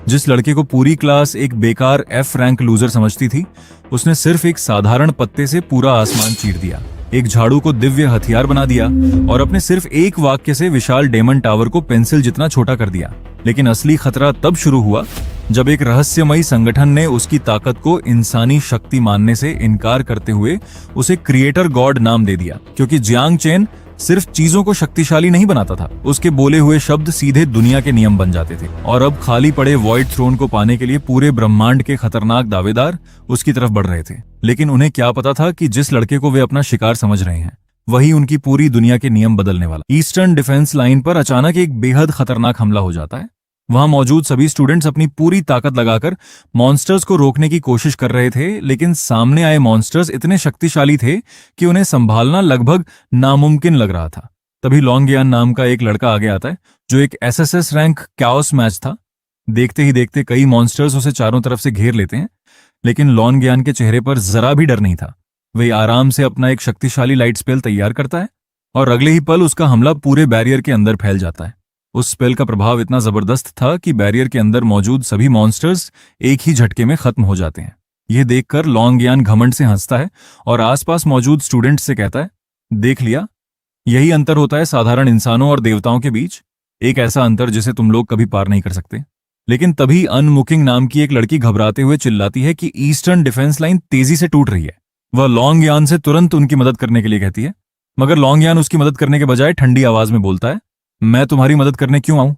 जिस लड़के को पूरी क्लास एक बेकार एफ रैंक लूजर समझती थी, उसने सिर्फ एक साधारण पत्ते से पूरा आसमान चीर दिया, एक झाड़ू को दिव्य हथियार बना दिया और अपने सिर्फ एक वाक्य से विशाल डेमन टावर को पेंसिल जितना छोटा कर दिया। लेकिन असली खतरा तब शुरू हुआ जब एक रहस्यमयी संगठन ने उसकी ताकत को इंसानी शक्ति मानने से इनकार करते हुए उसे क्रिएटर गॉड नाम दे दिया, क्योंकि जियांग चेन सिर्फ चीजों को शक्तिशाली नहीं बनाता था, उसके बोले हुए शब्द सीधे दुनिया के नियम बन जाते थे। और अब खाली पड़े वॉइड थ्रोन को पाने के लिए पूरे ब्रह्मांड के खतरनाक दावेदार उसकी तरफ बढ़ रहे थे। लेकिन उन्हें क्या पता था कि जिस लड़के को वे अपना शिकार समझ रहे हैं, वही उनकी पूरी दुनिया के नियम बदलने वाला। ईस्टर्न डिफेंस लाइन पर अचानक एक बेहद खतरनाक हमला हो जाता है। वहां मौजूद सभी स्टूडेंट्स अपनी पूरी ताकत लगाकर मॉन्स्टर्स को रोकने की कोशिश कर रहे थे, लेकिन सामने आए मॉन्स्टर्स इतने शक्तिशाली थे कि उन्हें संभालना लगभग नामुमकिन लग रहा था। तभी लॉन्गयान नाम का एक लड़का आगे आता है, जो एक एसएसएस रैंक कैओस मैच था। देखते ही देखते कई मॉन्स्टर्स उसे चारों तरफ से घेर लेते हैं, लेकिन लॉन्गयान के चेहरे पर जरा भी डर नहीं था। वह आराम से अपना एक शक्तिशाली लाइट स्पेल तैयार करता है और अगले ही पल उसका हमला पूरे बैरियर के अंदर फैल जाता है। उस स्पेल का प्रभाव इतना जबरदस्त था कि बैरियर के अंदर मौजूद सभी मॉन्स्टर्स एक ही झटके में खत्म हो जाते हैं। यह देखकर लॉन्गयान घमंड से हंसता है और आसपास मौजूद स्टूडेंट्स से कहता है, देख लिया, यही अंतर होता है साधारण इंसानों और देवताओं के बीच, एक ऐसा अंतर जिसे तुम लोग कभी पार नहीं कर सकते। लेकिन तभी अनमुकिंग नाम की एक लड़की घबराते हुए चिल्लाती है कि ईस्टर्न डिफेंस लाइन तेजी से टूट रही है। वह लॉन्गयान से तुरंत उनकी मदद करने के लिए कहती है, मगर लॉन्गयान उसकी मदद करने के बजाय ठंडी आवाज में बोलता है, मैं तुम्हारी मदद करने क्यों आऊं?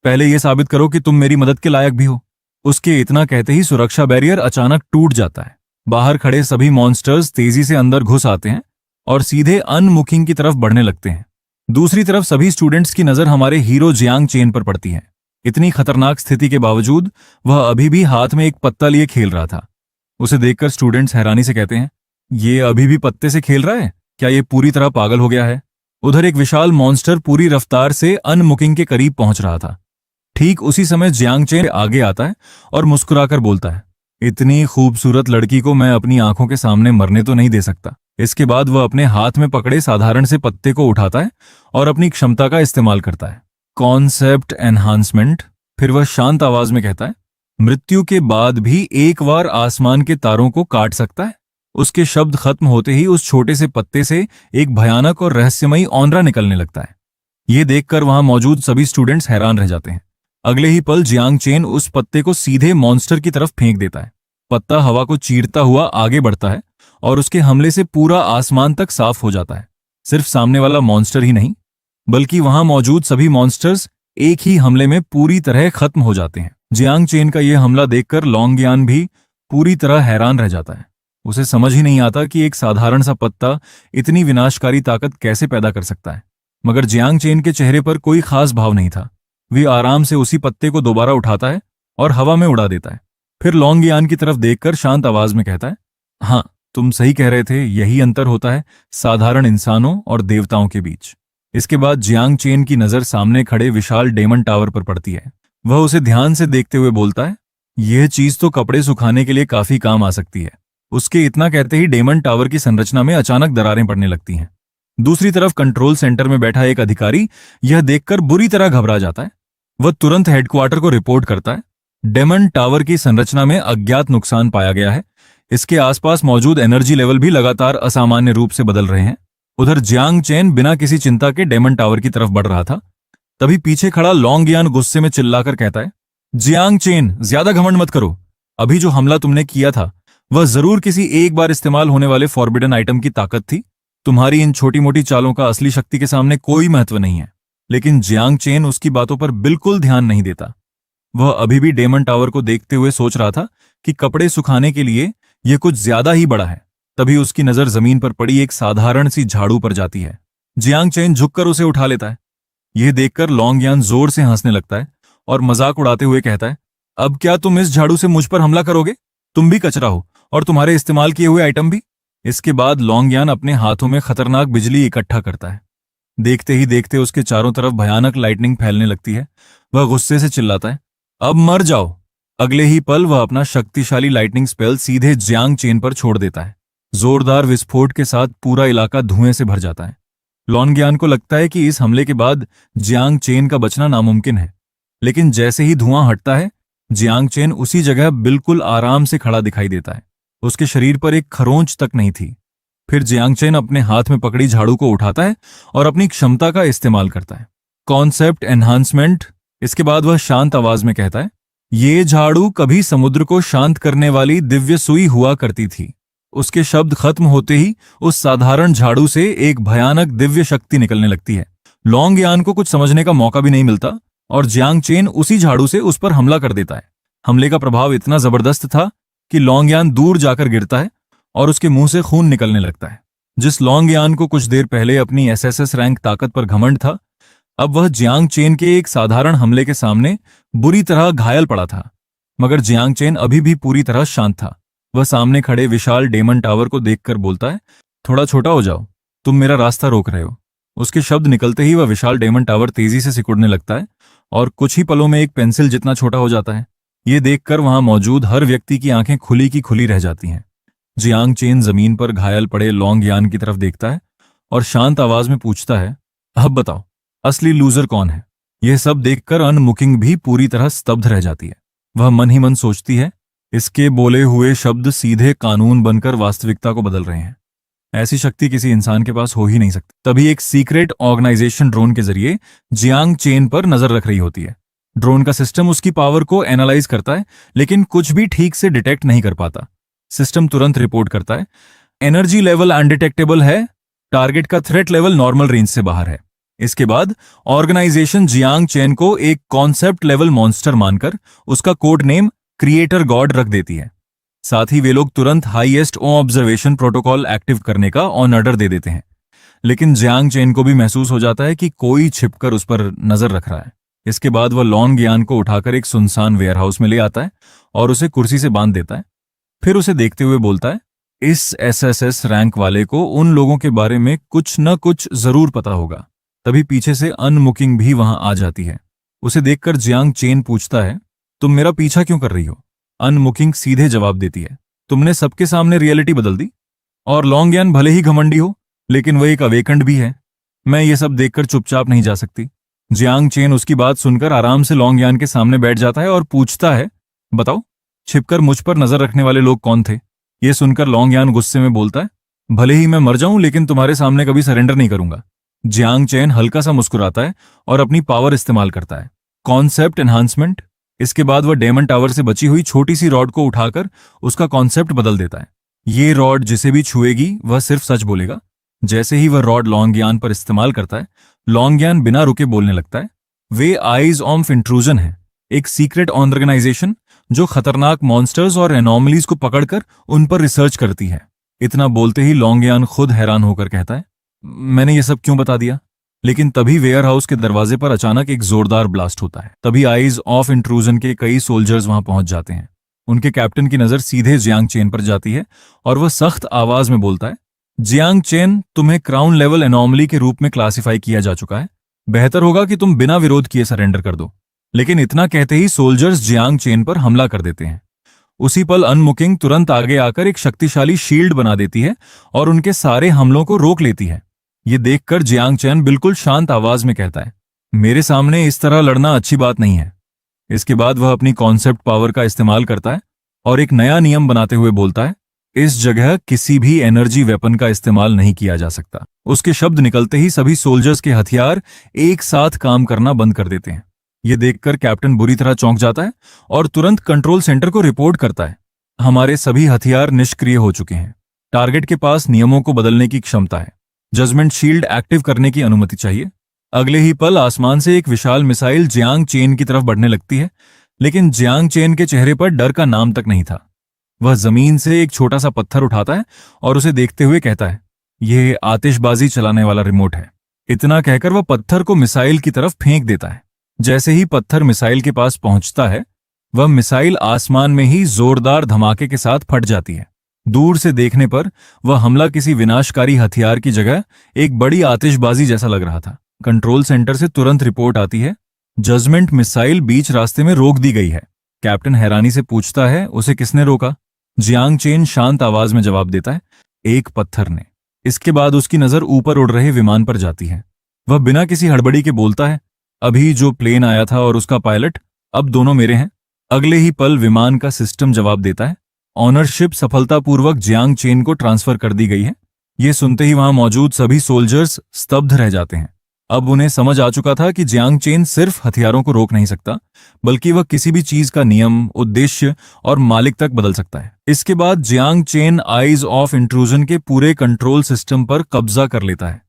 पहले यह साबित करो कि तुम मेरी मदद के लायक भी हो। उसके इतना कहते ही सुरक्षा बैरियर अचानक टूट जाता है। बाहर खड़े सभी मॉन्स्टर्स तेजी से अंदर घुस आते हैं और सीधे अनमुकिंग की तरफ बढ़ने लगते हैं। दूसरी तरफ सभी स्टूडेंट्स की नजर हमारे हीरो जियांग चेन पर पड़ती है। इतनी खतरनाक स्थिति के बावजूद वह अभी भी हाथ में एक पत्ता लिए खेल रहा था। उसे देखकर स्टूडेंट्स हैरानी से कहते हैं, ये अभी भी पत्ते से खेल रहा है? क्या ये पूरी तरह पागल हो गया है? उधर एक विशाल मॉन्स्टर पूरी रफ्तार से अनमुकिंग के करीब पहुंच रहा था। ठीक उसी समय जियांग चेन आगे आता है और मुस्कुराकर बोलता है, इतनी खूबसूरत लड़की को मैं अपनी आंखों के सामने मरने तो नहीं दे सकता। इसके बाद वह अपने हाथ में पकड़े साधारण से पत्ते को उठाता है और अपनी क्षमता का इस्तेमाल करता है, कॉन्सेप्ट एनहांसमेंट। फिर वह शांत आवाज में कहता है, मृत्यु के बाद भी एक बार आसमान के तारों को काट सकता है। उसके शब्द खत्म होते ही उस छोटे से पत्ते से एक भयानक और रहस्यमयी औंदरा निकलने लगता है। यह देखकर वहां मौजूद सभी स्टूडेंट्स हैरान रह जाते हैं। अगले ही पल जियांग चेन उस पत्ते को सीधे मॉन्स्टर की तरफ फेंक देता है। पत्ता हवा को चीरता हुआ आगे बढ़ता है और उसके हमले से पूरा आसमान तक साफ हो जाता है। सिर्फ सामने वाला मॉन्स्टर ही नहीं, बल्कि वहां मौजूद सभी मॉन्स्टर्स एक ही हमले में पूरी तरह खत्म हो जाते हैं। जियांग चेन का यह हमला देखकर लॉन्गयान भी पूरी तरह हैरान रह जाता है। उसे समझ ही नहीं आता कि एक साधारण सा पत्ता इतनी विनाशकारी ताकत कैसे पैदा कर सकता है। मगर जियांग चेन के चेहरे पर कोई खास भाव नहीं था। वह आराम से उसी पत्ते को दोबारा उठाता है और हवा में उड़ा देता है। फिर लॉन्गयान की तरफ देखकर शांत आवाज में कहता है, हाँ, तुम सही कह रहे थे, यही अंतर होता है साधारण इंसानों और देवताओं के बीच। इसके बाद जियांग चेन की नजर सामने खड़े विशाल डेमन टावर पर पड़ती है। वह उसे ध्यान से देखते हुए बोलता है, यह चीज तो कपड़े सुखाने के लिए काफी काम आ सकती है। उसके इतना कहते ही डेमन टावर की संरचना में अचानक दरारें पड़ने लगती हैं। दूसरी तरफ कंट्रोल सेंटर में बैठा एक अधिकारी यह देखकर बुरी तरह घबरा जाता है। वह तुरंत हेडक्वार्टर को रिपोर्ट करता है, डेमन टावर की संरचना में अज्ञात नुकसान पाया गया है। इसके आसपास मौजूद एनर्जी लेवल भी लगातार असामान्य रूप से बदल रहे हैं। उधर जियांग चेन बिना किसी चिंता के डेमन टावर की तरफ बढ़ रहा था। तभी पीछे खड़ा लॉन्गयान गुस्से में चिल्लाकर कहता है, जियांग चेन, ज्यादा घमंड मत करो। अभी जो हमला तुमने किया था वह जरूर किसी एक बार इस्तेमाल होने वाले फॉरबिडन आइटम की ताकत थी। तुम्हारी इन छोटी मोटी चालों का असली शक्ति के सामने कोई महत्व नहीं है। लेकिन जियांग चेन उसकी बातों पर बिल्कुल ध्यान नहीं देता। वह अभी भी डेमन टावर को देखते हुए सोच रहा था कि कपड़े सुखाने के लिए यह कुछ ज्यादा ही बड़ा है। तभी उसकी नजर जमीन पर पड़ी एक साधारण सी झाड़ू पर जाती है। जियांग चेन झुककर उसे उठा लेता है। यह देखकर लॉन्गयान जोर से हंसने लगता है और मजाक उड़ाते हुए कहता है, अब क्या तुम इस झाड़ू से मुझ पर हमला करोगे? तुम भी कचरा हो और तुम्हारे इस्तेमाल किए हुए आइटम भी। इसके बाद लॉन्गयान अपने हाथों में खतरनाक बिजली इकट्ठा करता है। देखते ही देखते उसके चारों तरफ भयानक लाइटनिंग फैलने लगती है। वह गुस्से से चिल्लाता है, अब मर जाओ। अगले ही पल वह अपना शक्तिशाली लाइटनिंग स्पेल सीधे जियांग चेन पर छोड़ देता है। जोरदार विस्फोट के साथ पूरा इलाका धुएं से भर जाता है। लॉन्गयान को लगता है कि इस हमले के बाद जियांग चेन का बचना नामुमकिन है। लेकिन जैसे ही धुआं हटता है, जियांग चेन उसी जगह बिल्कुल आराम से खड़ा दिखाई देता है। उसके शरीर पर एक खरोंच तक नहीं थी। फिर जियांग चेन अपने हाथ में पकड़ी झाड़ू को उठाता है और अपनी क्षमता का इस्तेमाल करता है। Concept enhancement. इसके बाद वह शांत आवाज में कहता है, ये झाड़ू कभी समुद्र को शांत करने वाली दिव्य सुई हुआ करती थी। उसके शब्द खत्म होते ही उस साधारण झाड़ू से एक भयानक दिव्य शक्ति निकलने लगती है। लॉन्ग यान को कुछ समझने का मौका भी नहीं मिलता और जियांग चेन उसी झाड़ू से उस पर हमला कर देता है। हमले का प्रभाव इतना जबरदस्त था कि लॉन्ग यान दूर जाकर गिरता है और उसके मुंह से खून निकलने लगता है। जिस लॉन्ग यान को कुछ देर पहले अपनी एसएसएस रैंक ताकत पर घमंड था, अब वह जियांग चेन के एक साधारण हमले के सामने बुरी तरह घायल पड़ा था। मगर जियांग चेन अभी भी पूरी तरह शांत था। वह सामने खड़े विशाल डेमन टावर को देखकर बोलता है, थोड़ा छोटा हो जाओ, तुम मेरा रास्ता रोक रहे हो। उसके शब्द निकलते ही वह विशाल डेमन टावर तेजी से सिकुड़ने लगता है और कुछ ही पलों में एक पेंसिल जितना छोटा हो जाता है। ये देखकर वहां मौजूद हर व्यक्ति की आंखें खुली की खुली रह जाती हैं। जियांग चेन जमीन पर घायल पड़े लॉन्ग यान की तरफ देखता है और शांत आवाज में पूछता है, अब बताओ असली लूजर कौन है? यह सब देखकर अनमुकिंग भी पूरी तरह स्तब्ध रह जाती है। वह मन ही मन सोचती है, इसके बोले हुए शब्द सीधे कानून बनकर वास्तविकता को बदल रहे हैं। ऐसी शक्ति किसी इंसान के पास हो ही नहीं सकती। तभी एक सीक्रेट ऑर्गेनाइजेशन ड्रोन के जरिए जियांग चेन पर नजर रख रही होती है। ड्रोन का सिस्टम उसकी पावर को एनालाइज करता है, लेकिन कुछ भी ठीक से डिटेक्ट नहीं कर पाता। सिस्टम तुरंत रिपोर्ट करता है, एनर्जी लेवल अनडिटेक्टेबल है, टारगेट का थ्रेट लेवल नॉर्मल रेंज से बाहर है। इसके बाद ऑर्गेनाइजेशन जियांग चेन को एक कॉन्सेप्ट लेवल मॉन्स्टर मानकर उसका कोड नेम क्रिएटर गॉड रख देती है। साथ ही वे लोग तुरंत हाईएस्ट ऑब्जर्वेशन प्रोटोकॉल एक्टिव करने का ऑन ऑर्डर दे देते हैं। लेकिन जियांग चेन को भी महसूस हो जाता है कि कोई छिपकर उस पर नजर रख रहा है। इसके बाद वह लॉन्ग यान को उठाकर एक सुनसान वेयरहाउस में ले आता है और उसे कुर्सी से बांध देता है। फिर उसे देखते हुए बोलता है, इस एसएसएस रैंक वाले को उन लोगों के बारे में कुछ न कुछ जरूर पता होगा। तभी पीछे से अनमुकिंग भी वहां आ जाती है। उसे देखकर जियांग चेन पूछता है, तुम मेरा पीछा क्यों कर रही हो? अनमुकिंग सीधे जवाब देती है, तुमने सबके सामने रियलिटी बदल दी। और लॉन्ग यान भले ही घमंडी हो, लेकिन वह एक अवेकंड भी है। मैं ये सब देखकर चुपचाप नहीं जा सकती। जियांग चेन उसकी बात सुनकर आराम से लॉन्ग यान के सामने बैठ जाता है और पूछता है, बताओ छिपकर मुझ पर नजर रखने वाले लोग कौन थे? ये सुनकर लॉन्ग यान गुस्से में बोलता है, भले ही मैं मर जाऊं लेकिन तुम्हारे सामने कभी सरेंडर नहीं करूंगा। जियांग चेन हल्का सा मुस्कुराता है और अपनी पावर इस्तेमाल करता है, कॉन्सेप्ट एनहांसमेंट। इसके बाद वह डेमन टावर से बची हुई छोटी सी रॉड को उठाकर उसका कॉन्सेप्ट बदल देता है। ये रॉड जिसे भी छुएगी वह सिर्फ सच बोलेगा। जैसे ही वह रॉड लॉन्ग यान पर इस्तेमाल करता है, लॉन्ग यान बिना रुके बोलने लगता है। वे आइज ऑफ इंट्रूजन है, एक सीक्रेट ऑर्गेनाइजेशन जो खतरनाक मॉन्स्टर्स और एनॉमलीज को पकड़कर उन पर रिसर्च करती है। इतना बोलते ही लॉन्ग यान खुद हैरान होकर कहता है, मैंने ये सब क्यों बता दिया? लेकिन तभी वेयर हाउस के दरवाजे पर अचानक एक जोरदार ब्लास्ट होता है। तभी आइज ऑफ इंट्रूजन के कई सोल्जर्स वहां पहुंच जाते हैं। उनके कैप्टन की नजर सीधे जियांग चेन पर जाती है और वह सख्त आवाज में बोलता है, जियांग चेन, तुम्हें क्राउन लेवल एनॉमली के रूप में क्लासिफाई किया जा चुका है। बेहतर होगा कि तुम बिना विरोध किए सरेंडर कर दो। लेकिन इतना कहते ही सोल्जर्स जियांग चेन पर हमला कर देते हैं। उसी पल अनमुकिंग तुरंत आगे आकर एक शक्तिशाली शील्ड बना देती है और उनके सारे हमलों को रोक लेती है। ये देखकर जियांग चेन बिल्कुल शांत आवाज में कहता है, मेरे सामने इस तरह लड़ना अच्छी बात नहीं है। इसके बाद वह अपनी कॉन्सेप्ट पावर का इस्तेमाल करता है और एक नया नियम बनाते हुए बोलता है, इस जगह किसी भी एनर्जी वेपन का इस्तेमाल नहीं किया जा सकता। उसके शब्द निकलते ही सभी सोल्जर्स के हथियार एक साथ काम करना बंद कर देते हैं। यह देखकर कैप्टन बुरी तरह चौंक जाता है और तुरंत कंट्रोल सेंटर को रिपोर्ट करता है, हमारे सभी हथियार निष्क्रिय हो चुके हैं। टारगेट के पास नियमों को बदलने की क्षमता है। जजमेंट शील्ड एक्टिव करने की अनुमति चाहिए। अगले ही पल आसमान से एक विशाल मिसाइल जियांग चेन की तरफ बढ़ने लगती है, लेकिन जियांग चेन के चेहरे पर डर का नाम तक नहीं था। वह जमीन से एक छोटा सा पत्थर उठाता है और उसे देखते हुए कहता है, यह आतिशबाजी चलाने वाला रिमोट है। इतना कहकर वह पत्थर को मिसाइल की तरफ फेंक देता है। जैसे ही पत्थर मिसाइल के पास पहुंचता है, वह मिसाइल आसमान में ही जोरदार धमाके के साथ फट जाती है। दूर से देखने पर वह हमला किसी विनाशकारी हथियार की जगह एक बड़ी आतिशबाजी जैसा लग रहा था। कंट्रोल सेंटर से तुरंत रिपोर्ट आती है, जजमेंट मिसाइल बीच रास्ते में रोक दी गई है। कैप्टन हैरानी से पूछता है, उसे किसने रोका? जियांग चेन शांत आवाज में जवाब देता है, एक पत्थर ने। इसके बाद उसकी नजर ऊपर उड़ रहे विमान पर जाती है। वह बिना किसी हड़बड़ी के बोलता है, अभी जो प्लेन आया था और उसका पायलट, अब दोनों मेरे हैं। अगले ही पल विमान का सिस्टम जवाब देता है, ऑनरशिप सफलतापूर्वक जियांग चेन को ट्रांसफर कर दी गई है। ये सुनते ही वहां मौजूद सभी सोल्जर्स स्तब्ध रह जाते हैं। अब उन्हें समझ आ चुका था कि जियांग चेन सिर्फ हथियारों को रोक नहीं सकता, बल्कि वह किसी भी चीज का नियम, उद्देश्य और मालिक तक बदल सकता है। इसके बाद Jiang chain eyes of intrusion के पूरे कंट्रोल सिस्टम पर कब्जा कर लेता है।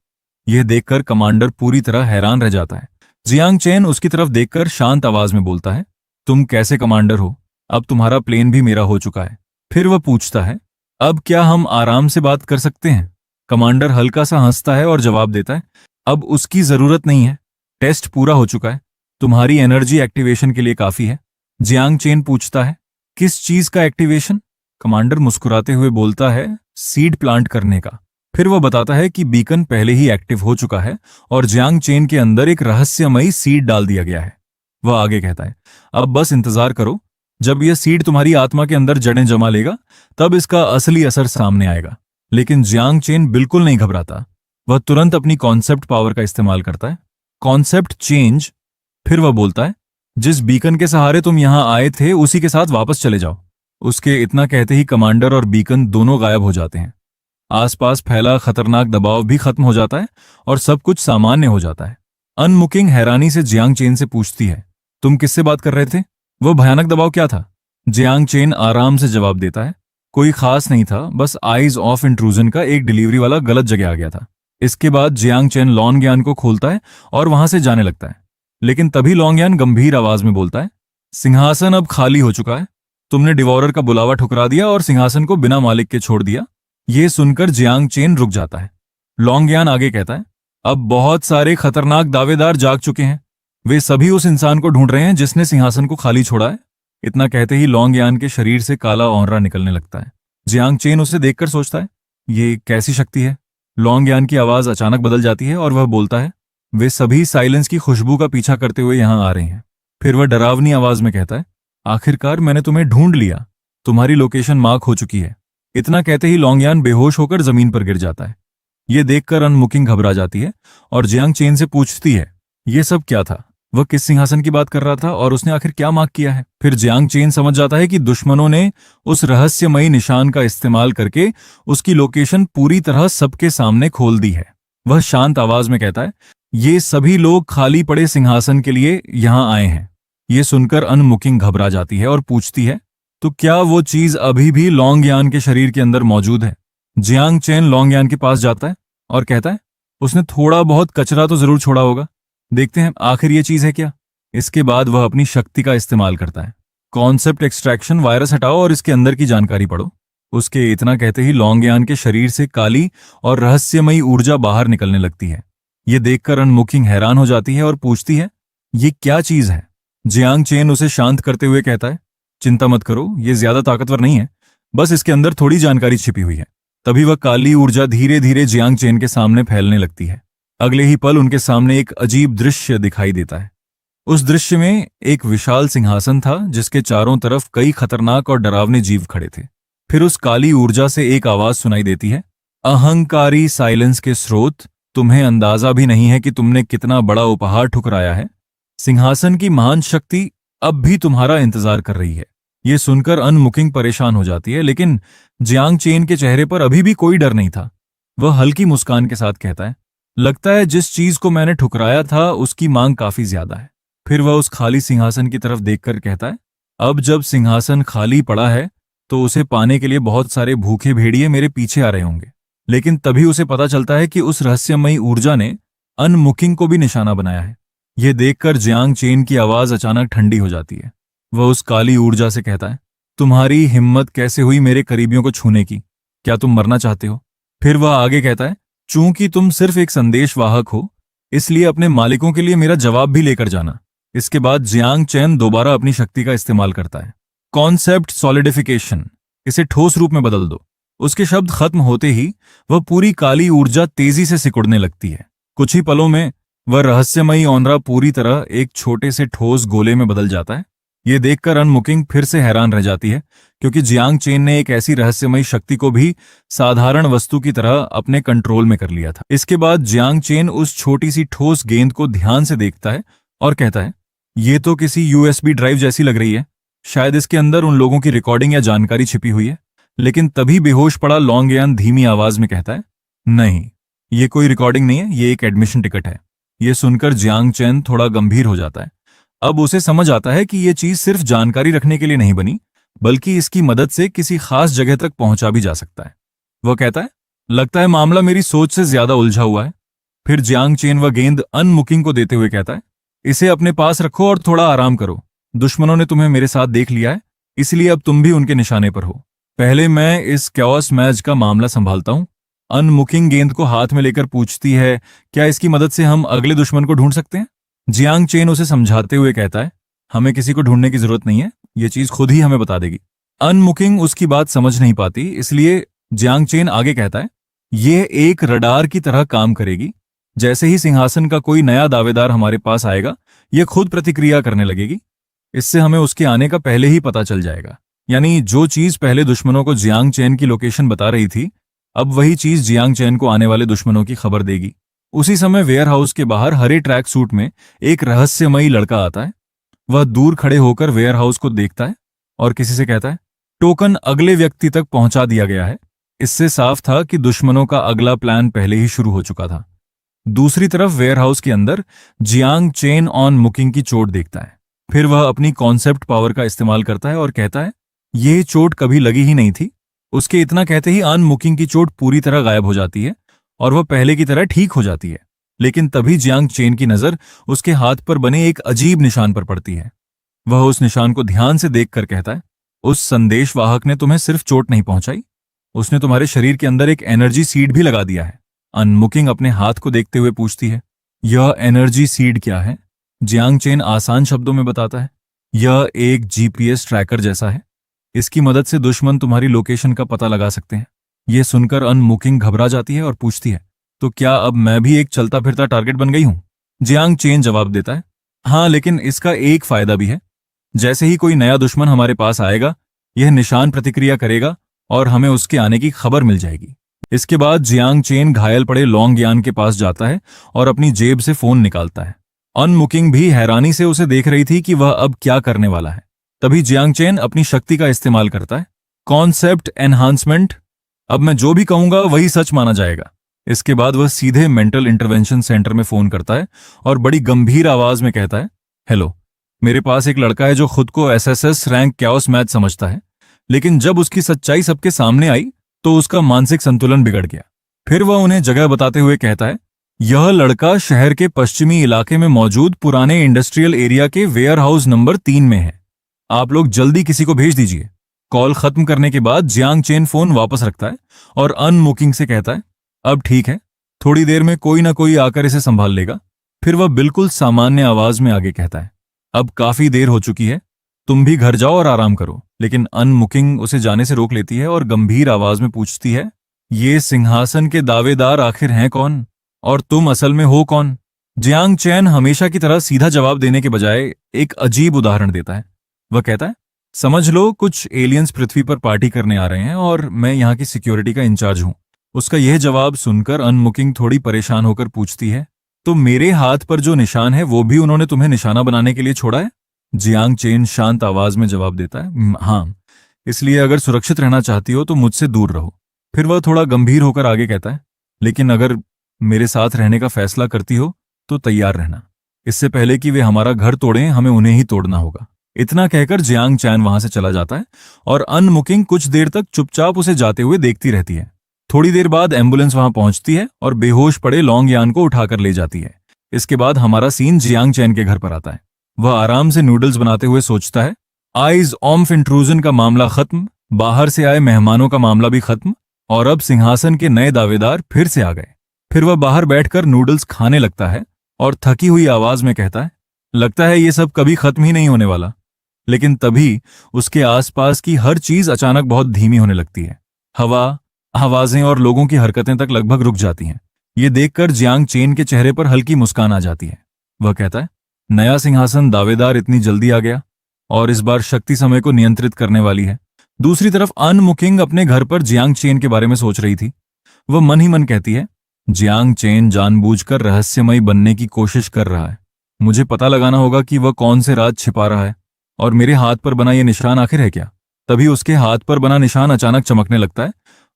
यह देखकर कमांडर पूरी तरह हैरान रह जाता है। जियांग चेन उसकी तरफ देखकर शांत आवाज में बोलता है, तुम कैसे कमांडर हो? अब तुम्हारा प्लेन भी मेरा हो चुका है। फिर वह पूछता है, अब क्या हम आराम से बात कर सकते हैं? कमांडर हल्का सा हंसता है और जवाब देता है, अब उसकी जरूरत नहीं है। टेस्ट पूरा हो चुका है, तुम्हारी एनर्जी एक्टिवेशन के लिए काफी है। जियांग चेन पूछता है, किस चीज का एक्टिवेशन? कमांडर मुस्कुराते हुए बोलता है, सीड प्लांट करने का। फिर वह बताता है कि बीकन पहले ही एक्टिव हो चुका है और जियांग चेन के अंदर एक रहस्यमयी सीड डाल दिया गया है। वह आगे कहता है, अब बस इंतजार करो, जब यह सीड तुम्हारी आत्मा के अंदर जड़ें जमा लेगा तब इसका असली असर सामने आएगा। लेकिन जियांग चेन बिल्कुल नहीं घबराता। वह तुरंत अपनी कॉन्सेप्ट पावर का इस्तेमाल करता है, कॉन्सेप्ट चेंज। फिर वह बोलता है, जिस बीकन के सहारे तुम यहां आए थे उसी के साथ वापस चले जाओ। उसके इतना कहते ही कमांडर और बीकन दोनों गायब हो जाते हैं। आसपास फैला खतरनाक दबाव भी खत्म हो जाता है और सब कुछ सामान्य हो जाता है। अनमुकिंग हैरानी से जियांग चेन से पूछती है, तुम किससे बात कर रहे थे? वह भयानक दबाव क्या था? जियांग चेन आराम से जवाब देता है, कोई खास नहीं था, बस आइज ऑफ इंट्रूजन का एक डिलीवरी वाला गलत जगह आ गया था। इसके बाद जियांग चेन लॉन्गयान को खोलता है और वहां से जाने लगता है। लेकिन तभी लॉन्गयान गंभीर आवाज में बोलता है, सिंहासन अब खाली हो चुका है। तुमने डिवॉरर का बुलावा ठुकरा दिया और सिंहासन को बिना मालिक के छोड़ दिया। यह सुनकर जियांग चेन रुक जाता है। लॉन्गयान आगे कहता है, अब बहुत सारे खतरनाक दावेदार जाग चुके हैं। वे सभी उस इंसान को ढूंढ रहे हैं जिसने सिंहासन को खाली छोड़ा है। इतना कहते ही लॉन्गयान के शरीर से काला औंरा निकलने लगता है। जियांग चेन उसे देखकर सोचता है, ये कैसी शक्ति है? लॉन्गयान की आवाज अचानक बदल जाती है और वह बोलता है, वे सभी साइलेंस की खुशबू का पीछा करते हुए यहां आ रहे हैं। फिर वह डरावनी आवाज में कहता है, आखिरकार मैंने तुम्हें ढूंढ लिया, तुम्हारी लोकेशन मार्क हो चुकी है। इतना कहते ही लॉन्गयान बेहोश होकर जमीन पर गिर जाता है। यह देखकर अनमुकिंग घबरा जाती है और जियांग चेन से पूछती है, यह सब क्या था? वह किस सिंहासन की बात कर रहा था और उसने आखिर क्या मार्क किया है? फिर जियांग चेन समझ जाता है कि दुश्मनों ने उस रहस्यमयी निशान का इस्तेमाल करके उसकी लोकेशन पूरी तरह सबके सामने खोल दी है। वह शांत आवाज में कहता है, ये सभी लोग खाली पड़े सिंहासन के लिए यहां आए हैं। यह सुनकर अनमुकिंग घबरा जाती है और पूछती है, तो क्या वो चीज अभी भी लॉन्गयान के शरीर के अंदर मौजूद है? जियांग चेन लॉन्गयान के पास जाता है और कहता है, उसने थोड़ा बहुत कचरा तो जरूर छोड़ा होगा, देखते हैं आखिर ये चीज है क्या। इसके बाद वह अपनी शक्ति का इस्तेमाल करता है, कॉन्सेप्ट एक्सट्रैक्शन, वायरस हटाओ और इसके अंदर की जानकारी पढ़ो। उसके इतना कहते ही लॉन्गयान के शरीर से काली और रहस्यमयी ऊर्जा बाहर निकलने लगती है। यह देखकर अनमुकिंग हैरान हो जाती है और पूछती है, ये क्या चीज है? जियांग चेन उसे शांत करते हुए कहता है, चिंता मत करो, ये ज्यादा ताकतवर नहीं है, बस इसके अंदर थोड़ी जानकारी छिपी हुई है। तभी वह काली ऊर्जा धीरे धीरे जियांग चेन के सामने फैलने लगती है। अगले ही पल उनके सामने एक अजीब दृश्य दिखाई देता है। उस दृश्य में एक विशाल सिंहासन था जिसके चारों तरफ कई खतरनाक और डरावने जीव खड़े थे। फिर उस काली ऊर्जा से एक आवाज सुनाई देती है, अहंकारी साइलेंस के स्रोत, तुम्हें अंदाजा भी नहीं है कि तुमने कितना बड़ा उपहार ठुकराया है। सिंहासन की महान शक्ति अब भी तुम्हारा इंतजार कर रही है। यह सुनकर अनमुकिंग परेशान हो जाती है, लेकिन जियांग चेन के चेहरे पर अभी भी कोई डर नहीं था। वह हल्की मुस्कान के साथ कहता है, लगता है जिस चीज को मैंने ठुकराया था उसकी मांग काफी ज्यादा है। फिर वह उस खाली सिंहासन की तरफ देखकर कहता है, अब जब सिंहासन खाली पड़ा है तो उसे पाने के लिए बहुत सारे भूखे भेड़िए मेरे पीछे आ रहे होंगे। लेकिन तभी उसे पता चलता है कि उस रहस्यमयी ऊर्जा ने अनमुकिंग को भी निशाना बनाया है। यह देखकर जियांग चेन की आवाज अचानक ठंडी हो जाती है। वह उस काली ऊर्जा से कहता है, तुम्हारी हिम्मत कैसे हुई मेरे करीबियों को छूने की? क्या तुम मरना चाहते हो? फिर वह आगे कहता है, चूंकि तुम सिर्फ एक संदेशवाहक हो, इसलिए अपने मालिकों के लिए मेरा जवाब भी लेकर जाना। इसके बाद जियांग चेन दोबारा अपनी शक्ति का इस्तेमाल करता है, कॉन्सेप्ट सॉलिडिफिकेशन, इसे ठोस रूप में बदल दो। उसके शब्द खत्म होते ही वह पूरी काली ऊर्जा तेजी से सिकुड़ने लगती है। कुछ ही पलों में वह रहस्यमयी ओनरा पूरी तरह एक छोटे से ठोस गोले में बदल जाता है। यह देखकर अनमुकिंग फिर से हैरान रह जाती है, क्योंकि जियांग चेन ने एक ऐसी रहस्यमयी शक्ति को भी साधारण वस्तु की तरह अपने कंट्रोल में कर लिया था। इसके बाद जियांग चेन उस छोटी सी ठोस गेंद को ध्यान से देखता है और कहता है, ये तो किसी USB ड्राइव जैसी लग रही है, शायद इसके अंदर उन लोगों की रिकॉर्डिंग या जानकारी छिपी हुई है। लेकिन तभी बेहोश पड़ा लॉन्गयान धीमी आवाज में कहता है, नहीं, ये कोई रिकॉर्डिंग नहीं है, ये एक एडमिशन टिकट है। ये सुनकर जियांग चैन थोड़ा गंभीर हो जाता है। अब उसे समझ आता है कि ये चीज सिर्फ जानकारी रखने के लिए नहीं बनी, बल्कि इसकी मदद से किसी खास जगह तक पहुंचा भी जा सकता है। वह कहता है, लगता है मामला मेरी सोच से ज्यादा उलझा हुआ है। फिर जियांग चेन वह गेंद अनमुकिंग को देते हुए कहता है, इसे अपने पास रखो और थोड़ा आराम करो। दुश्मनों ने तुम्हें मेरे साथ देख लिया है, इसलिए अब तुम भी उनके निशाने पर हो। पहले मैं इस कैओस मैच का मामला संभालता हूं। अनमुकिंग गेंद को हाथ में लेकर पूछती है, क्या इसकी मदद से हम अगले दुश्मन को ढूंढ सकते हैं? जियांग चेन उसे समझाते हुए कहता है, हमें किसी को ढूंढने की जरूरत नहीं है, ये चीज खुद ही हमें बता देगी। अनमुकिंग उसकी बात समझ नहीं पाती, इसलिए जियांग चेन आगे कहता है, ये एक रडार की तरह काम करेगी। जैसे ही सिंहासन का कोई नया दावेदार हमारे पास आएगा, ये खुद प्रतिक्रिया करने लगेगी। इससे हमें उसके आने का पहले ही पता चल जाएगा। यानी जो चीज पहले दुश्मनों को जियांग चेन की लोकेशन बता रही थी, अब वही चीज जियांग चेन को आने वाले दुश्मनों की खबर देगी। उसी समय वेयर हाउस के बाहर हरे ट्रैक सूट में एक रहस्यमयी लड़का आता है। वह दूर खड़े होकर वेयर हाउस को देखता है और किसी से कहता है, टोकन अगले व्यक्ति तक पहुंचा दिया गया है। इससे साफ था कि दुश्मनों का अगला प्लान पहले ही शुरू हो चुका था। दूसरी तरफ वेयर हाउस के अंदर जियांग चेन ऑन मुकिंग की चोट देखता है। फिर वह अपनी कॉन्सेप्ट पावर का इस्तेमाल करता है और कहता है, ये चोट कभी लगी ही नहीं थी। उसके इतना कहते ही अन मुकिंग की चोट पूरी तरह गायब हो जाती है और वह पहले की तरह ठीक हो जाती है। लेकिन तभी जियांग चेन की नजर उसके हाथ पर बने एक अजीब निशान पर पड़ती है। वह उस निशान को ध्यान से देखकर कहता है, उस संदेशवाहक ने तुम्हें सिर्फ चोट नहीं पहुंचाई, उसने तुम्हारे शरीर के अंदर एक एनर्जी सीड भी लगा दिया है। अनमुकिंग अपने हाथ को देखते हुए पूछती है, यह एनर्जी सीड क्या है? जियांग चेन आसान शब्दों में बताता है, यह एक जीपीएस ट्रैकर जैसा है। इसकी मदद से दुश्मन तुम्हारी लोकेशन का पता लगा सकते हैं। यह सुनकर अनमुकिंग घबरा जाती है और पूछती है, तो क्या अब मैं भी एक चलता फिरता टारगेट बन गई हूं? जियांग चेन जवाब देता है, हाँ, लेकिन इसका एक फायदा भी है। जैसे ही कोई नया दुश्मन हमारे पास आएगा, यह निशान प्रतिक्रिया करेगा और हमें उसके आने की खबर मिल जाएगी। इसके बाद जियांग चेन घायल पड़े लॉन्गयान के पास जाता है और अपनी जेब से फोन निकालता है। अनमुकिंग भी हैरानी से उसे देख रही थी कि वह अब क्या करने वाला है। तभी जियांग चेन अपनी शक्ति का इस्तेमाल करता है, कॉन्सेप्ट एनहांसमेंट। अब मैं जो भी कहूंगा वही सच माना जाएगा। इसके बाद वह सीधे मेंटल इंटरवेंशन सेंटर में फोन करता है और बड़ी गंभीर आवाज में कहता है, हेलो, मेरे पास एक लड़का है जो खुद को एसएसएस रैंक कैओस मैच समझता है, लेकिन जब उसकी सच्चाई सबके सामने आई तो उसका मानसिक संतुलन बिगड़ गया। फिर वह उन्हें जगह बताते हुए कहता है, यह लड़का शहर के पश्चिमी इलाके में मौजूद पुराने इंडस्ट्रियल एरिया के वेयर हाउस नंबर 3 में है। आप लोग जल्दी किसी को भेज दीजिए। कॉल खत्म करने के बाद जियांग चेन फोन वापस रखता है और अनमुकिंग से कहता है, अब ठीक है, थोड़ी देर में कोई ना कोई आकर इसे संभाल लेगा। फिर वह बिल्कुल सामान्य आवाज में आगे कहता है, अब काफी देर हो चुकी है, तुम भी घर जाओ और आराम करो। लेकिन अनमुकिंग उसे जाने से रोक लेती है और गंभीर आवाज में पूछती है, ये सिंहासन के दावेदार आखिर हैं कौन और तुम असल में हो कौन? जियांग चेन हमेशा की तरह सीधा जवाब देने के बजाय एक अजीब उदाहरण देता है। वह कहता है, समझ लो कुछ एलियंस पृथ्वी पर पार्टी करने आ रहे हैं और मैं यहाँ की सिक्योरिटी का इंचार्ज हूं। उसका यह जवाब सुनकर अनमुकिंग थोड़ी परेशान होकर पूछती है, तो मेरे हाथ पर जो निशान है वो भी उन्होंने तुम्हें निशाना बनाने के लिए छोड़ा है? जियांग चेन शांत आवाज में जवाब देता है, हाँ, इसलिए अगर सुरक्षित रहना चाहती हो तो मुझसे दूर रहो। फिर वह थोड़ा गंभीर होकर आगे कहता है, लेकिन अगर मेरे साथ रहने का फैसला करती हो तो तैयार रहना। इससे पहले कि वे हमारा घर तोड़ें, हमें उन्हें ही तोड़ना होगा। इतना कहकर जियांग चैन वहां से चला जाता है और अनमुकिंग कुछ देर तक चुपचाप उसे जाते हुए देखती रहती है। थोड़ी देर बाद एम्बुलेंस वहां पहुंचती है और बेहोश पड़े लॉन्गयान को उठाकर ले जाती है। इसके बाद हमारा सीन जियांग चैन के घर पर आता है। वह आराम से नूडल्स बनाते हुए सोचता है, आइज ऑम्फ इंट्रूजन का मामला खत्म, बाहर से आए मेहमानों का मामला भी खत्म और अब सिंहासन के नए दावेदार फिर से आ गए। फिर वह बाहर बैठकर नूडल्स खाने लगता है और थकी हुई आवाज में कहता है, लगता है ये सब कभी खत्म ही नहीं होने वाला। लेकिन तभी उसके आसपास की हर चीज अचानक बहुत धीमी होने लगती है। हवा, आवाजें और लोगों की हरकतें तक लगभग रुक जाती हैं। ये देखकर जियांग चेन के चेहरे पर हल्की मुस्कान आ जाती है। वह कहता है, नया सिंहासन दावेदार इतनी जल्दी आ गया और इस बार शक्ति समय को नियंत्रित करने वाली है। दूसरी तरफ अनमुकिंग अपने घर पर जियांग चेन के बारे में सोच रही थी। वह मन ही मन कहती है, जियांग चेन जानबूझकर रहस्यमयी बनने की कोशिश कर रहा है। मुझे पता लगाना होगा कि वह कौन से राज छिपा रहा है। और मेरे हाथ पर बना ये निशान आखिर है क्या? तभी उसके हाथ पर बना निशान अचानक चमकने लगता है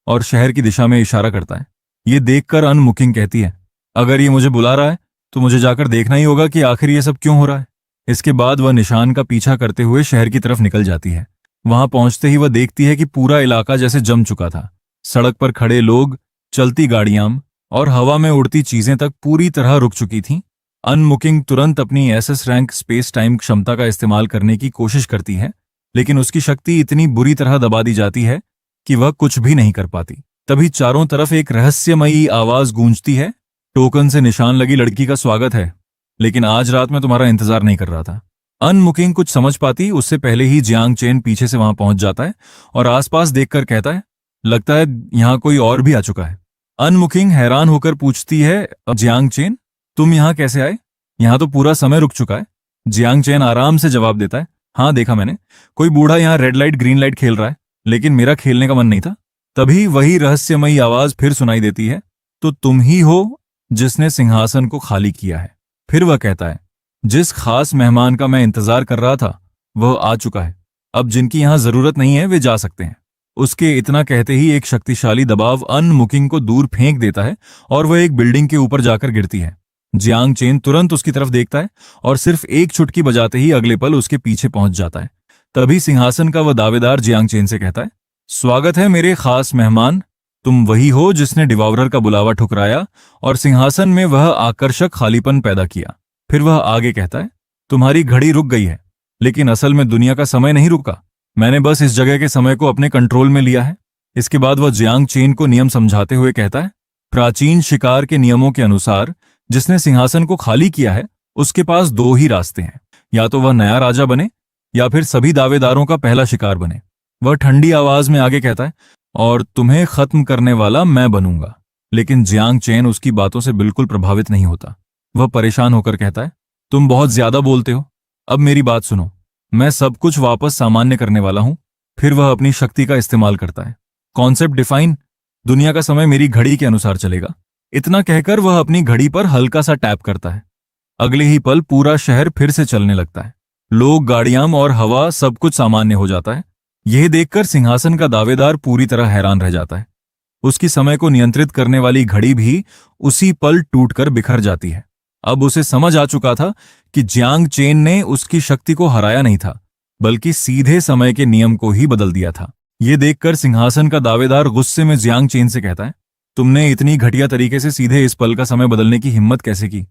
और शहर की दिशा में इशारा करता है। ये देखकर अनमुकिंग कहती है, अगर ये मुझे बुला रहा है तो मुझे जाकर देखना ही होगा कि आखिर ये सब क्यों हो रहा है। इसके बाद वह निशान का पीछा करते हुए शहर की तरफ निकल जाती है। वहां पहुंचते ही वह देखती है कि पूरा इलाका जैसे जम चुका था। सड़क पर खड़े लोग, चलती गाड़ियां और हवा में उड़ती चीजें तक पूरी तरह रुक चुकी थीं। अनमुकिंग तुरंत अपनी एसएस रैंक स्पेस टाइम क्षमता का इस्तेमाल करने की कोशिश करती है, लेकिन उसकी शक्ति इतनी बुरी तरह दबा दी जाती है कि वह कुछ भी नहीं कर पाती। तभी चारों तरफ एक रहस्यमयी आवाज गूंजती है, टोकन से निशान लगी लड़की का स्वागत है, लेकिन आज रात मैं तुम्हारा इंतजार नहीं कर रहा था। अनमुकिंग कुछ समझ पाती उससे पहले ही जियांग चेन पीछे से वहां पहुंच जाता है और आसपास देखकर कहता है, लगता है यहां कोई और भी आ चुका है। अनमुकिंग हैरान होकर पूछती है, जियांग चेन तुम यहां कैसे आए? यहां तो पूरा समय रुक चुका है। जियांग चेन आराम से जवाब देता है, हाँ देखा मैंने, कोई बूढ़ा यहां रेड लाइट ग्रीन लाइट खेल रहा है, लेकिन मेरा खेलने का मन नहीं था। तभी वही रहस्यमयी आवाज फिर सुनाई देती है, तो तुम ही हो जिसने सिंहासन को खाली किया है। फिर वह कहता है, जिस खास मेहमान का मैं इंतजार कर रहा था वह आ चुका है, अब जिनकी यहां जरूरत नहीं है वे जा सकते हैं। उसके इतना कहते ही एक शक्तिशाली दबाव अनमुकिंग को दूर फेंक देता है और वह एक बिल्डिंग के ऊपर जाकर गिरती है। जियांग चेन तुरंत उसकी तरफ देखता है और सिर्फ एक चुटकी बजाते ही अगले पल उसके पीछे पहुंच जाता है। तभी सिंहासन का वह दावेदार जियांग चेन से कहता है, स्वागत है मेरे खास मेहमान, तुम वही हो जिसने डिवावरर का बुलावा ठुकराया और सिंहासन में वह आकर्षक खालीपन पैदा किया। फिर वह आगे कहता है, तुम्हारी घड़ी रुक गई है, लेकिन असल में दुनिया का समय नहीं रुका, मैंने बस इस जगह के समय को अपने कंट्रोल में लिया है। इसके बाद वह जियांग चेन को नियम समझाते हुए कहता है, प्राचीन शिकार के नियमों के अनुसार जिसने सिंहासन को खाली किया है उसके पास दो ही रास्ते हैं, या तो वह नया राजा बने या फिर सभी दावेदारों का पहला शिकार बने। वह ठंडी आवाज में आगे कहता है, और तुम्हें खत्म करने वाला मैं बनूंगा। लेकिन जियांग चेन उसकी बातों से बिल्कुल प्रभावित नहीं होता। वह परेशान होकर कहता है, तुम बहुत ज्यादा बोलते हो, अब मेरी बात सुनो, मैं सब कुछ वापस सामान्य करने वाला हूं। फिर वह अपनी शक्ति का इस्तेमाल करता है। कॉन्सेप्ट डिफाइन, दुनिया का समय मेरी घड़ी के अनुसार चलेगा। इतना कहकर वह अपनी घड़ी पर हल्का सा टैप करता है। अगले ही पल पूरा शहर फिर से चलने लगता है। लोग, गाड़ियां और हवा सब कुछ सामान्य हो जाता है। यह देखकर सिंहासन का दावेदार पूरी तरह हैरान रह जाता है। उसकी समय को नियंत्रित करने वाली घड़ी भी उसी पल टूटकर बिखर जाती है। अब उसे समझ आ चुका था कि जियांग चेन ने उसकी शक्ति को हराया नहीं था, बल्कि सीधे समय के नियम को ही बदल दिया था। यह देखकर सिंहासन का दावेदार गुस्से में जियांग चेन से कहता है, तुमने इतनी घटिया तरीके से सीधे इस पल का समय बदलने की हिम्मत कैसे की?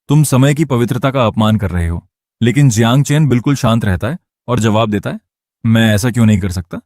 तुम समय की पवित्रता का अपमान कर रहे हो। लेकिन जियांग चेन बिल्कुल शांत रहता है और जवाब देता है, मैं ऐसा क्यों नहीं कर सकता?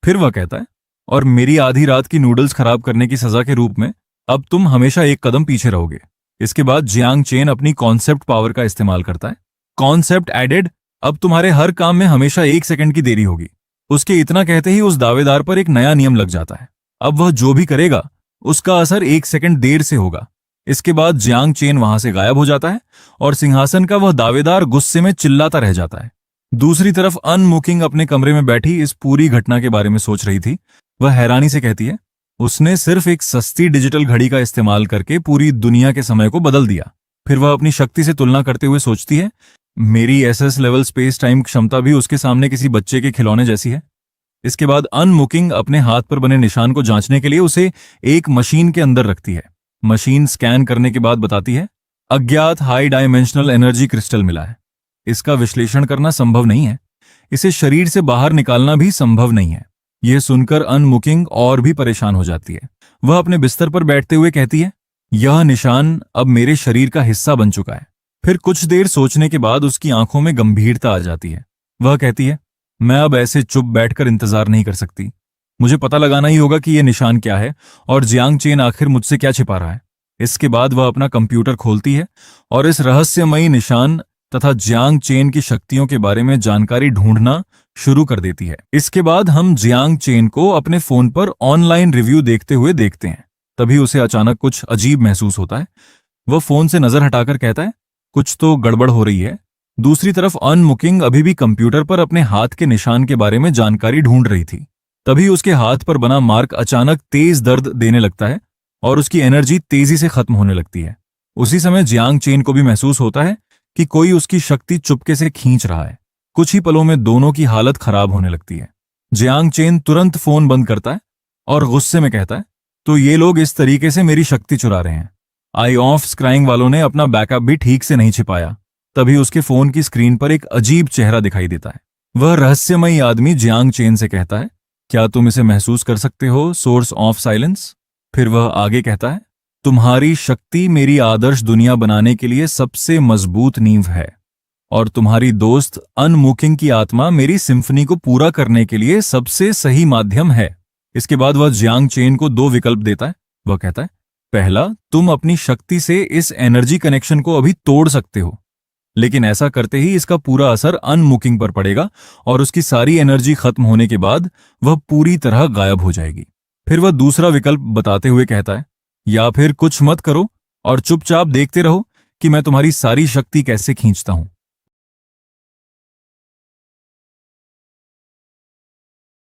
फिर वह कहता है, और मेरी आधी रात की नूडल्स खराब करने की सजा के रूप में अब तुम हमेशा एक कदम पीछे रहोगे। इसके बाद जियांग चेन अपनी कॉन्सेप्ट पावर का इस्तेमाल करता है। कॉन्सेप्ट एडेड, अब तुम्हारे हर काम में हमेशा 1 सेकंड की देरी होगी। उसके इतना कहते ही उस दावेदार पर एक नया नियम लग जाता है। अब वह जो भी करेगा उसका असर 1 सेकंड देर से होगा। इसके बाद जियांग चेन वहां से गायब हो जाता है और सिंहासन का वह दावेदार गुस्से में चिल्लाता रह जाता है। दूसरी तरफ अनमुकिंग अपने कमरे में बैठी इस पूरी घटना के बारे में सोच रही थी। वह हैरानी से कहती है, उसने सिर्फ एक सस्ती डिजिटल घड़ी का इस्तेमाल करके पूरी दुनिया के समय को बदल दिया। फिर वह अपनी शक्ति से तुलना करते हुए सोचती है, मेरी एसएस लेवल स्पेस टाइम क्षमता भी उसके सामने किसी बच्चे के खिलौने जैसी है। इसके बाद अनमुकिंग अपने हाथ पर बने निशान को जांचने के लिए उसे एक मशीन के अंदर रखती है। मशीन स्कैन करने के बाद बताती है, अज्ञात हाई डायमेंशनल एनर्जी क्रिस्टल मिला है। इसका विश्लेषण करना संभव नहीं है, इसे शरीर से बाहर निकालना भी संभव नहीं है। यह सुनकर अनमुकिंग और भी परेशान हो जाती है। वह अपने बिस्तर पर बैठते हुए कहती है, यह निशान अब मेरे शरीर का हिस्सा बन चुका है। फिर कुछ देर सोचने के बाद उसकी आंखों में गंभीरता आ जाती है। वह कहती है, मैं अब ऐसे चुप बैठकर इंतजार नहीं कर सकती, मुझे पता लगाना ही होगा कि यह निशान क्या है और जियांग चेन आखिर मुझसे क्या छिपा रहा है। इसके बाद वह अपना कंप्यूटर खोलती है और इस रहस्यमयी निशान तथा जियांग चेन की शक्तियों के बारे में जानकारी ढूंढना शुरू कर देती है। इसके बाद हम जियांग चेन को अपने फोन पर ऑनलाइन रिव्यू देखते हुए देखते हैं। तभी उसे अचानक कुछ अजीब महसूस होता है। वह फोन से नजर हटाकर कहता है, कुछ तो गड़बड़ हो रही है। दूसरी तरफ अनमुकिंग अभी भी कंप्यूटर पर अपने हाथ के निशान के बारे में जानकारी ढूंढ रही थी। तभी उसके हाथ पर बना मार्क अचानक तेज दर्द देने लगता है और उसकी एनर्जी तेजी से खत्म होने लगती है। उसी समय जियांग चेन को भी महसूस होता है कि कोई उसकी शक्ति चुपके से खींच रहा है। कुछ ही पलों में दोनों की हालत खराब होने लगती है। जियांग चेन तुरंत फोन बंद करता है और गुस्से में कहता है, तो ये लोग इस तरीके से मेरी शक्ति चुरा रहे हैं। आई ऑफ स्क्राइंग वालों ने अपना बैकअप भी ठीक से नहीं छिपाया। तभी उसके फोन की स्क्रीन पर एक अजीब चेहरा दिखाई देता है। वह रहस्यमयी आदमी जियांग चेन से कहता है, क्या तुम इसे महसूस कर सकते हो, सोर्स ऑफ साइलेंस? फिर वह आगे कहता है, तुम्हारी शक्ति मेरी आदर्श दुनिया बनाने के लिए सबसे मजबूत नींव है और तुम्हारी दोस्त अनमुकिंग की आत्मा मेरी सिम्फनी को पूरा करने के लिए सबसे सही माध्यम है। इसके बाद वह जियांग चेन को दो विकल्प देता है। वह कहता है, पहला, तुम अपनी शक्ति से इस एनर्जी कनेक्शन को अभी तोड़ सकते हो, लेकिन ऐसा करते ही इसका पूरा असर अनमुकिंग पर पड़ेगा और उसकी सारी एनर्जी खत्म होने के बाद वह पूरी तरह गायब हो जाएगी। फिर वह दूसरा विकल्प बताते हुए कहता है, या फिर कुछ मत करो और चुपचाप देखते रहो कि मैं तुम्हारी सारी शक्ति कैसे खींचता हूं।